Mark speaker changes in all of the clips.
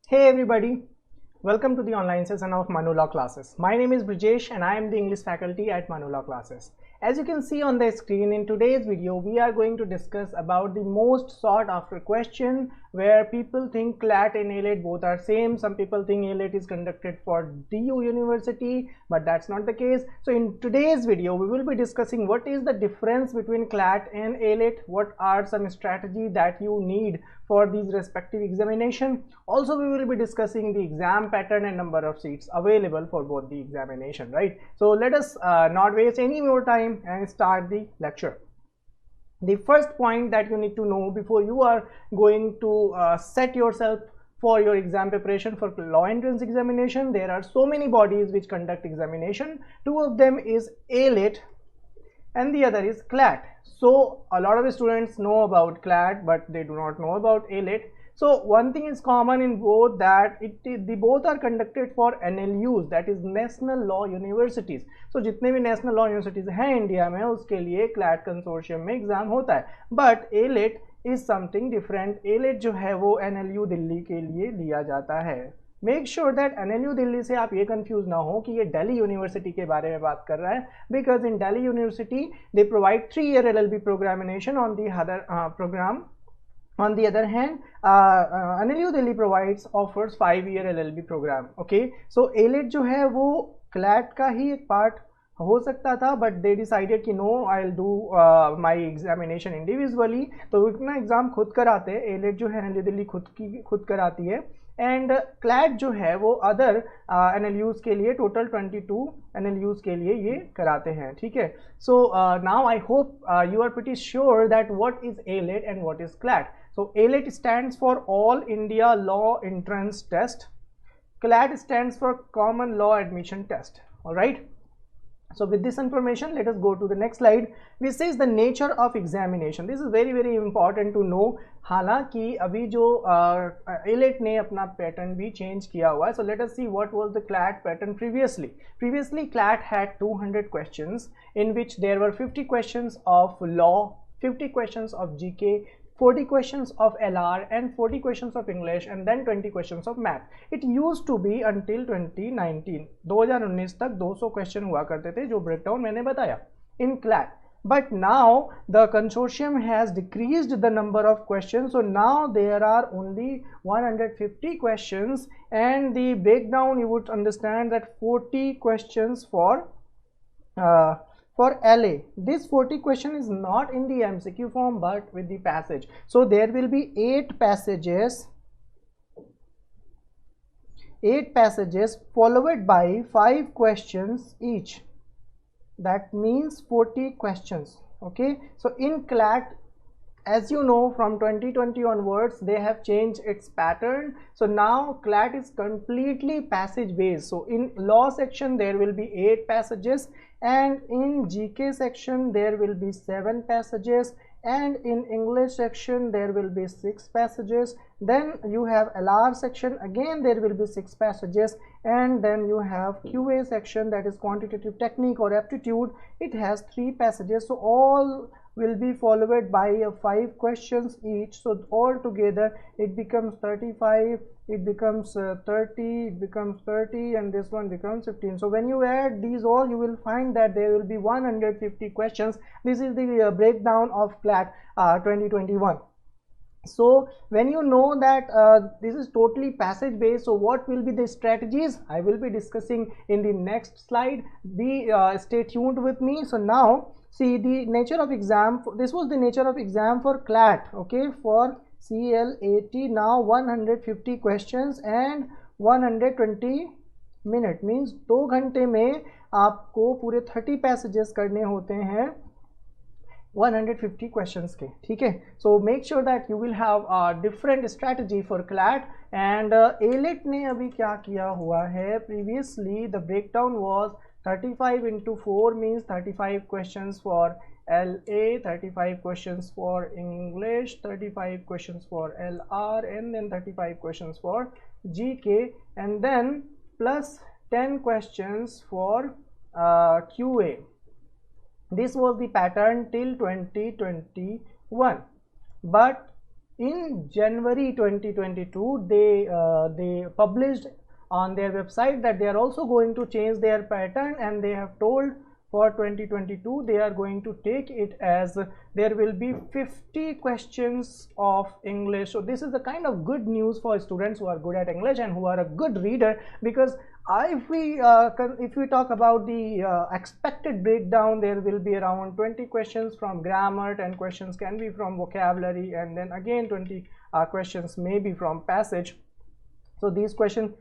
Speaker 1: Hey everybody, welcome to the online session of Manu Law Classes. My name is Brijesh and I am the English faculty at Manu Law Classes. As you can see on the screen, in today's video we are going to discuss about the most sought after question where people think CLAT and AILET both are same. Some people think AILET is conducted for DU University, but that's not the case. So in today's video we will be discussing what is the difference between CLAT and AILET, what are some strategy that you need for these respective examination. Also we will be discussing the exam pattern and number of seats available for both the examination, right? So let us not waste any more time and start the lecture. The first point that you need to know before you are going to set yourself for your exam preparation for law entrance examination, there are so many bodies which conduct examination. Two of them is AILET and the other is CLAT. So a lot of students know about CLAT but they do not know about AILET. So one thing is common in both, that the both are conducted for NLUs, that is National Law Universities. So जितने भी National Law Universities हैं India में उसके लिए CLAT consortium में exam होता है. But AILET is something different. AILET जो है वो NLU दिल्ली के लिए लिया जाता है. Make sure that NLU Delhi से आप ये कंफ्यूज ना हो कि ये दिल्ली यूनिवर्सिटी के बारे में बात कर रहा है, because in Delhi university they provide 3-year LLB प्रोग्रामिनेशन on the other programme. On the other hand, NLU Delhi offers 5-year LLB program. Okay, so AILET जो है वो CLAT का ही एक पार्ट हो सकता था, बट दे डिसाइडेड कि no I will do my examination individually. तो इतना एग्जाम खुद कराते हैं. AILET जो है NLU दिल्ली खुद कराती है एंड CLAT जो है वो अदर NLUs के लिए टोटल 22 NLUs के लिए ये कराते हैं. ठीक है, so now I hope you are pretty sure that what is AILET and what is CLAT. So AILET stands for All India Law Entrance Test. CLAT stands for Common Law Admission Test. All right. So with this information, let us go to the next slide, which says the nature of examination. This is very important to know. हालांकि अभी जो AILET ने अपना pattern भी change किया हुआ है. So let us see what was the CLAT pattern previously. Previously CLAT had 200 questions in which there were 50 questions of law, 50 questions of GK, 40 questions of LR and 40 questions of English and then 20 questions of math. It used to be until 2019. 2019 तक 200 question हुआ करते थे जो breakdown मैंने बताया in CLAT. But now the consortium has decreased the number of questions, so now there are only 150 questions, and the breakdown you would understand that 40 questions for LA. This 40 question is not in the MCQ form but with the passage. So there will be 8 passages followed by 5 questions each. That means 40 questions. Okay, so in CLAT, as you know, from 2020 onwards they have changed its pattern. So now CLAT is completely passage based. So in law section there will be 8 passages, and in GK section there will be 7 passages, and in English section there will be 6 passages. Then you have LR section, again there will be 6 passages, and then you have QA section, that is quantitative technique or aptitude. It has 3 passages. So all will be followed by 5 questions each. So all together it becomes 35, it becomes 30, it becomes 30, and this one becomes 15. So when you add these all, you will find that there will be 150 questions. This is the breakdown of CLAT 2021. So when you know that this is totally passage based, so what will be the strategies I will be discussing in the next slide. Be stay tuned with me. So now see the nature of exam. This was the nature of exam for CLAT. Okay, for CLAT. Now 150 questions and 120 minute means 2 घंटे में आपको पूरे 30 passages करने होते हैं 150 questions के. ठीक है, so make sure that you will have a different strategy for CLAT. and AILET ने अभी क्या किया हुआ है, previously the breakdown was 35 into 4 means 35 questions for LA, 35 questions for English, 35 questions for LR, and then 35 questions for GK, and then plus 10 questions for QA. This was the pattern till 2021. But in January 2022 they published on their website that they are also going to change their pattern, and they have told for 2022 they are going to take it as there will be 50 questions of English. So this is the kind of good news for students who are good at English and who are a good reader, because if we talk about the expected breakdown, there will be around 20 questions from grammar, 10 questions can be from vocabulary, and then again 20 questions may be from passage. So these 20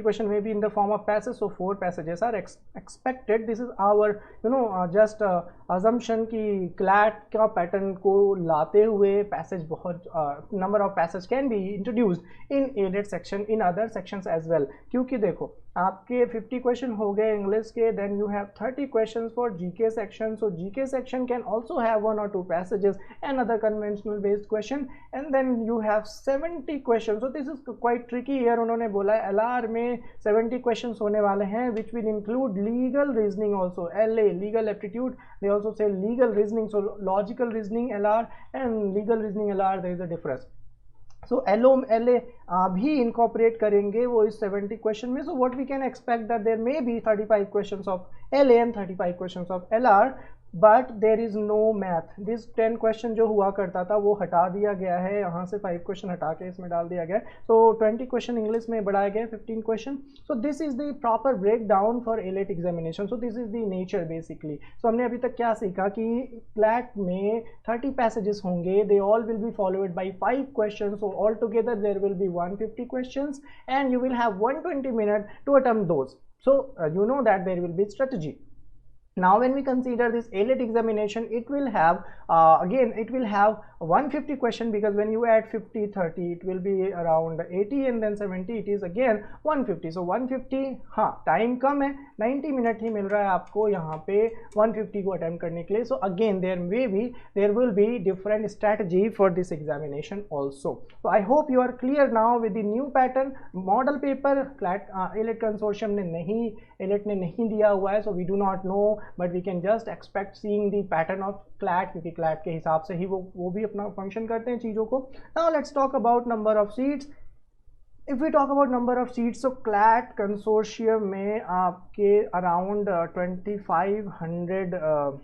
Speaker 1: questions may be in the form of passage, so 4 passages are expected. This is our just assumption कि CLAT का pattern को लाते हुए passage बहुत number of passage can be introduced in AILET section, in other sections as well. क्योंकि देखो आपके 50 question हो गए इंग्लिश के, then you have 30 questions for GK section. So GK section can also have 1 or 2 passages and other conventional based question, and then you have 70 questions. so this is quite tricky here. उन्होंने बोला है LR में 70 questions होने वाले हैं, which will include legal reasoning also. LA legal aptitude, they also say legal reasoning. so logical reasoning LR and legal reasoning LR, there is a difference. So LA भी incorporate करेंगे वो इस 70 question में. So what we can expect that there may be 35 questions of LA and 35 questions of LR, but there is no math. This 10 question जो हुआ करता था वो हटा दिया गया है, यहाँ से 5 question हटा के इसमें डाल दिया गया. So 20 question English में बढ़ाया गया 15 question. So this is the proper breakdown for AILET examination. So this is the nature basically. So हमने अभी तक क्या सीखा कि CLAT में 30 passages होंगे, they all will be followed by 5 questions. So altogether there will be 150 questions and you will have 120 minutes to attempt those. So you know that there will be strategy. Now when we consider this AILET examination, it will have again it will have 150 question, because when you add 50 30 it will be around 80, and then 70 it is again 150. so 150 हाँ time कम है, 90 minute ही मिल रहा है आपको यहाँ पे 150 को attempt करने के लिए. So again there will be different strategy for this examination also. So I hope you are clear now with the new pattern. Model paper CLAT AILET consortium ने नहीं दिया हुआ है, so we do not know, but we can just expect seeing the pattern of CLAT, क्योंकि CLAT के हिसाब से ही वो भी अपना फंक्शन करते हैं चीज़ों को. Now let's talk about number of seats. If we talk about number of seats, so CLAT consortium में आपके around 2500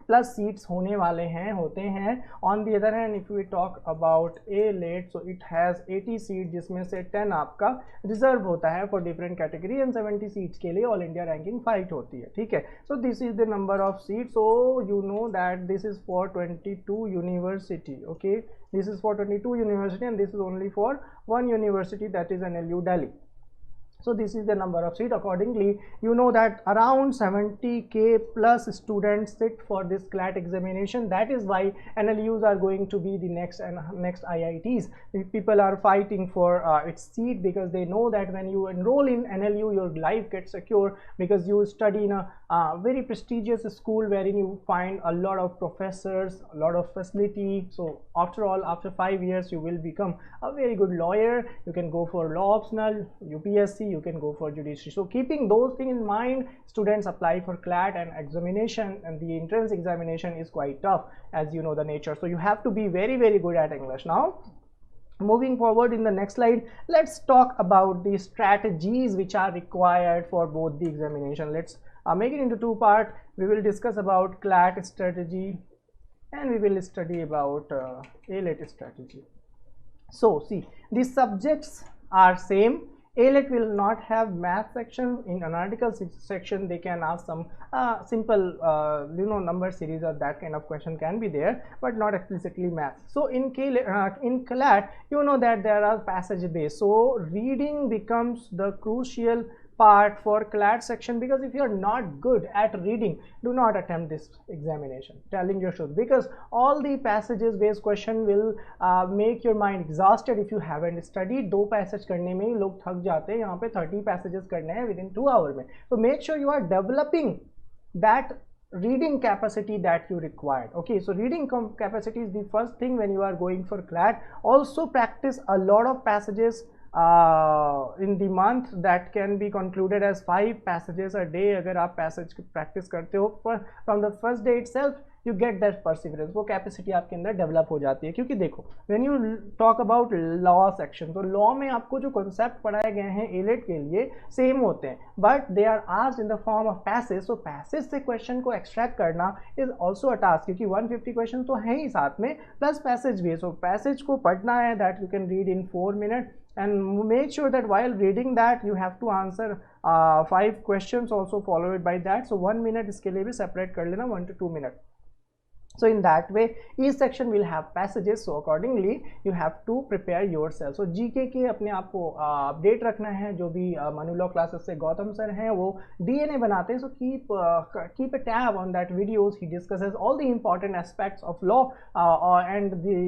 Speaker 1: प्लस सीट्स होने वाले हैं होते हैं. On the other hand if we talk about AILET, so it has 80 seat, जिसमें से 10 आपका रिजर्व होता है for different category, and 70 seats के लिए ऑल इंडिया रैंकिंग फाइट होती है. ठीक है, so this is the number of seats. So you know that this is for 22 university. Okay, this is for 22 university and this is only for 1 university, that is NLU Delhi. So this is the number of seat. Accordingly, you know that around 70k plus students sit for this CLAT examination. That is why NLUs are going to be the next IITs. People are fighting for its seat, because they know that when you enroll in NLU, your life gets secure, because you study in a very prestigious school wherein you find a lot of professors, a lot of facility. So after all, after 5 years you will become a very good lawyer. You can go for law optional, UPSC, you can go for judiciary. So keeping those things in mind, students apply for CLAT and examination, and the entrance examination is quite tough, as you know the nature. So you have to be very good at English. Now moving forward in the next slide, let's talk about the strategies which are required for both the examination. Let's make it into 2 parts. We will discuss about CLAT strategy and we will study about AILET strategy. So see, the subjects are same. AILET will not have math section. In analytical section they can ask some simple number series or that kind of question can be there, but not explicitly math. So in CLAT you know that there are passage based, so reading becomes the crucial part for CLAT section, because if you are not good at reading, do not attempt this examination, telling your truth, because all the passages based question will make your mind exhausted if you haven't studied. 2 passage करने में ही लोग थक जाते हैं, यहाँ पे 30 passages करने हैं within 2 hours में. So make sure you are developing that reading capacity that you required. Okay, so reading capacity is the first thing when you are going for CLAT. Also practice a lot of passages in the month. That can be concluded as 5 passages a day. अगर आप passage practice करते हो from the first day itself, you get that perseverance, वो capacity आपके अंदर develop हो जाती है। क्योंकि देखो when you talk about law section, तो लॉ में आपको जो कॉन्सेप्ट पढ़ाए गए हैं एलेट के लिए सेम होते हैं, but they are asked in the form of passage. So passage से क्वेश्चन को एक्सट्रैक्ट करना इज ऑल्सो अ टास्क, क्योंकि 150 क्वेश्चन तो है ही साथ में, प्लस पैसेज भी। सो पैसेज को पढ़ना है that you can read in 4 minute, and make sure that while reading that you have to answer 5 questions also followed by that. So 1 minute इसके लिए भी separate कर लेना, 1 to 2 minutes. So in that way each section will have passages, so accordingly you have to prepare yourself. So GK के अपने आप को update रखना है। जो भी मनु लॉ क्लासेस से गौतम सर हैं वो DNA बनाते हैं, so keep a tab on that videos. He discusses all the important aspects of law and the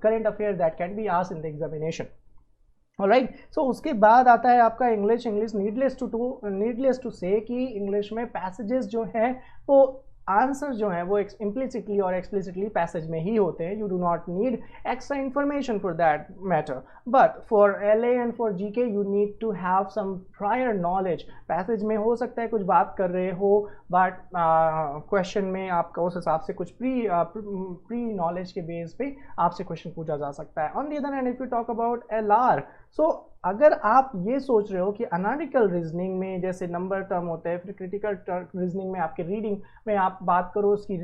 Speaker 1: current affairs that can be asked in the examination. Alright, so उसके बाद आता है आपका इंग्लिश। नीडलेस टू से कि English में passages जो हैं वो आंसर जो है वो इम्प्लिसिटली और एक्सप्लिसिटली पैसेज में ही होते हैं। You do not need extra information for that matter, but for LA and for GK you need to have some prior knowledge. Passage में हो सकता है कुछ बात कर रहे हो, बट क्वेश्चन में आपका उस हिसाब से कुछ प्री नॉलेज के बेस पे आपसे क्वेश्चन पूछा जा सकता है। On the other hand if you talk about LR, सो अगर आप ये सोच रहे हो कि एनालिटिकल रीजनिंग में जैसे नंबर टर्म होते हैं, फिर क्रिटिकल रीजनिंग में आपके रीडिंग में आप बात करो उसकी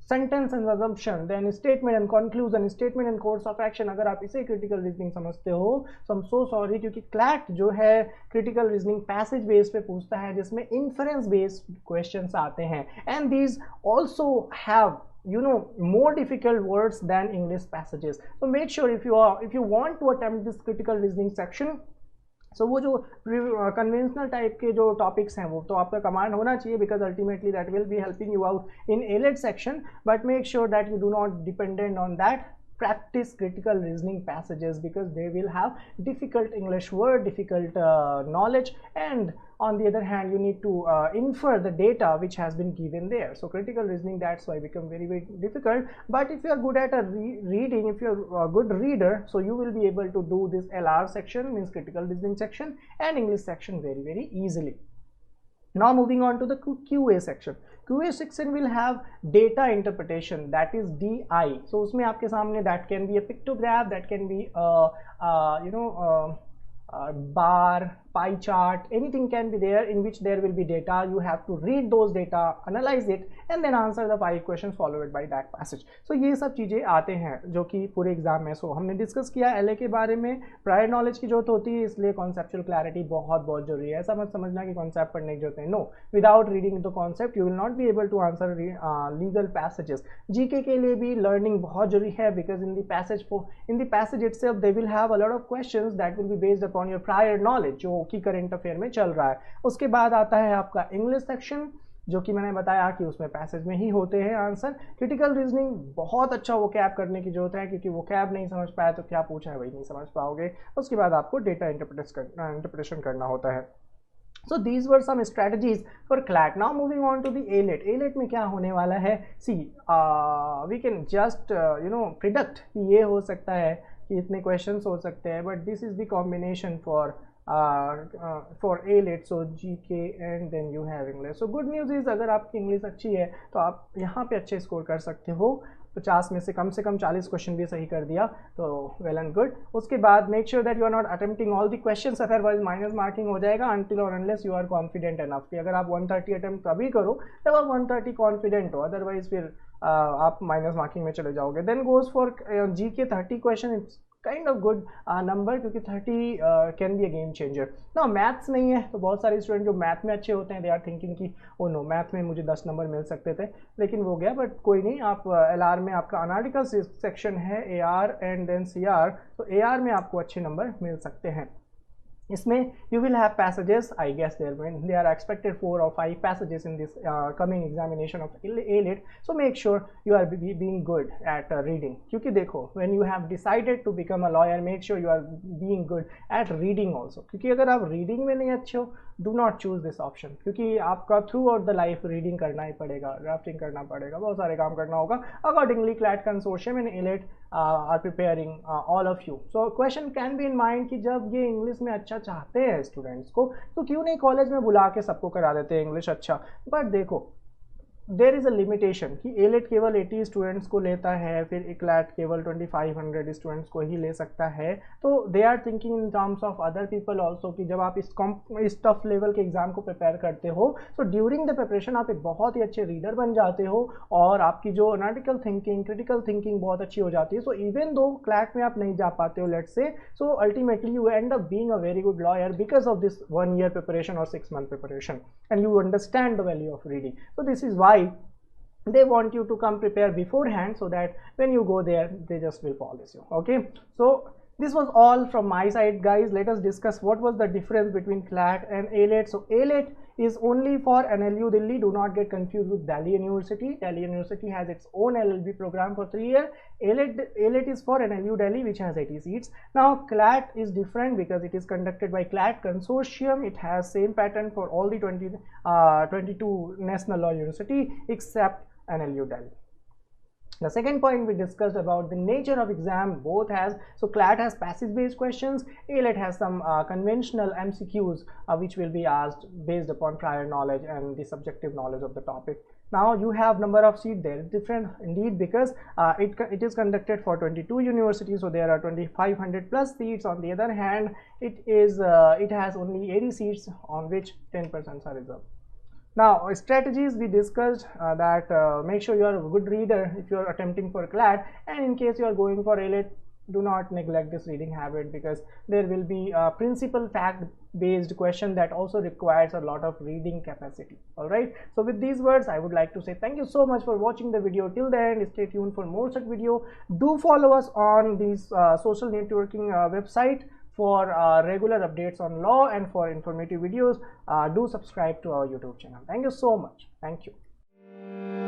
Speaker 1: sentence and assumption, then statement and conclusion, statement and course of action, अगर आप इसे क्रिटिकल रीजनिंग समझते हो, so I am so sorry, क्योंकि क्लैट जो है क्रिटिकल रीजनिंग पैसेज बेस पे पूछता है जिसमें इन्फरेंस बेस्ड क्वेश्चंस आते हैं, and these also have more difficult words than English passages. So make sure if you want to attempt this critical reasoning section, so वो जो conventional type के जो topics हैं वो तो आपका command होना चाहिए, because ultimately that will be helping you out in AILET section, but make sure that you do not dependent on that. Practice critical reasoning passages because they will have difficult English word, difficult knowledge, and on the other hand you need to infer the data which has been given there. So critical reasoning, that's why become very, very difficult, but if you are good at reading, if you are a good reader, so you will be able to do this LR section, means critical reasoning section, and English section very, very easily. Now moving on to the QA section. QA section will have data interpretation, that is DI. So उसमें आपके सामने that can be a pictograph, that can be a bar, pie chart, anything can be there in which there will be data. You have to read those data, analyze it, and then answer the 5 questions followed by that passage. So ये सब चीज़ें आते हैं जो कि पूरे exam में। सो हमने डिस्कस किया LA के बारे में, प्रायर नॉलेज की जरूरत होती है, इसलिए कॉन्सेप्चुअल क्लैरिटी बहुत जरूरी है। ऐसा मत समझना कि कॉन्सेप्ट पढ़ने की जरूरत है, no, without reading the concept you will not be able to answer legal passages. GK के लिए भी लर्निंग बहुत जरूरी है, because in the passage itself they will have a lot of questions that will be based upon your prior knowledge जो कि current affair में चल रहा है। उसके बाद आता है आपका इंग्लिश सेक्शन, जो कि मैंने बताया कि उसमें पैसेज में ही होते हैं आंसर। क्रिटिकल रीजनिंग बहुत अच्छा वोकैब करने की जरूरत है, क्योंकि वोकैब नहीं समझ पाया तो क्या पूछा है वही नहीं समझ पाओगे। उसके बाद आपको डेटा इंटरप्रिटेशन करना होता है। So these were some strategies for CLAT. Now moving on to the AILET. AILET में क्या होने वाला है? See, we can just predict कि ये हो सकता है कि इतने questions हो सकते हैं, but this is the combination for AILET, so GK and then you have English. So good news is अगर आपकी इंग्लिश अच्छी है तो आप यहाँ पे अच्छे स्कोर कर सकते हो। 50 में से कम 40 क्वेश्चन भी सही कर दिया तो वेल एंड गुड। उसके बाद make sure that you are not attempting all the questions, otherwise minus marking हो जाएगा अनटिल और unless you are confident enough कि अगर आप 130 अटेम्प्ट तभी करो जब आप 130 कॉन्फिडेंट हो, अदरवाइज फिर आप माइनस मार्किंग में चले जाओगे। Then goes for GK 30 question, it's kind of good number, क्योंकि 30 can be a game changer. ना मैथ्स नहीं है तो बहुत सारे स्टूडेंट जो मैथ में अच्छे होते हैं दे आर थिंकिंग कि ओ नो मैथ में मुझे 10 नंबर मिल सकते थे, लेकिन वो गया। बट कोई नहीं, आप LR में आपका एनालिटिकल सेक्शन है AR एंड देन CR, तो AR में आपको अच्छे नंबर मिल सकते हैं। इसमें you will have passages, I guess they are expected 4 or 5 passages in this coming examination of AILET, so make sure you are being good at reading, क्योंकि देखो when you have decided to become a lawyer, make sure you are being good at reading also, क्योंकि अगर आप reading में नहीं अच्छे हो, do not choose this option, क्योंकि आपका throughout the life reading करना ही पड़ेगा, drafting करना पड़ेगा, बहुत सारे काम करना होगा। Accordingly CLAT consortium and AILET are preparing all of you, so question can be in mind कि जब ये इंग्लिश में अच्छा चाहते हैं स्टूडेंट्स को तो क्यों नहीं कॉलेज में बुला के सबको करा देते हैं इंग्लिश अच्छा। बट देखो देयर इज अ लिमिटेशन कि एलेट केवल 80 स्टूडेंट्स को लेता है, फिर क्लैट केवल 2500 स्टूडेंट्स को ही ले सकता है। तो they are thinking in terms of other people also कि जब आप इस टफ लेवल के एग्जाम को प्रिपेयर करते हो, सो ड्यूरिंग द प्रिपरेशन आप एक बहुत ही अच्छे रीडर बन जाते हो और आपकी जो एनालिटिकल थिंकिंग, क्रिटिकल थिंकिंग बहुत अच्छी हो जाती है। सो इवन दो क्लैट में आप नहीं जा पाते हो let's say, so ultimately you and up being a very good lawyer because of this 1 year preparation or 6 month preparation, and you understand the value of reading. So this is why they want you to come prepare beforehand, so that when you go there they just will polish you. Okay, so this was all from my side, guys. Let us discuss what was the difference between CLAT and AILET. So AILET is only for NLU Delhi. Do not get confused with Delhi University. Delhi University has its own LLB program for 3 years. AILET is for NLU Delhi, which has 80 seats. Now CLAT is different because it is conducted by CLAT consortium. It has same pattern for all the 22 national law university except NLU Delhi. The second point we discussed about the nature of exam. Both has, so CLAT has passage based questions, AILET has some conventional MCQs which will be asked based upon prior knowledge and the subjective knowledge of the topic. Now you have number of seats there is different indeed because it is conducted for 22 universities, so there are 2500 plus seats. On the other hand, it has only 80 seats on which 10% are reserved. Now strategies we discussed that make sure you are a good reader if you are attempting for CLAT, and in case you are going for AILET, do not neglect this reading habit because there will be a principal fact based question that also requires a lot of reading capacity. All right, so with these words I would like to say thank you so much for watching the video till the end. Stay tuned for more such video. Do follow us on these social networking website for regular updates on law and for informative videos. Do subscribe to our YouTube channel. Thank you so much. Thank you.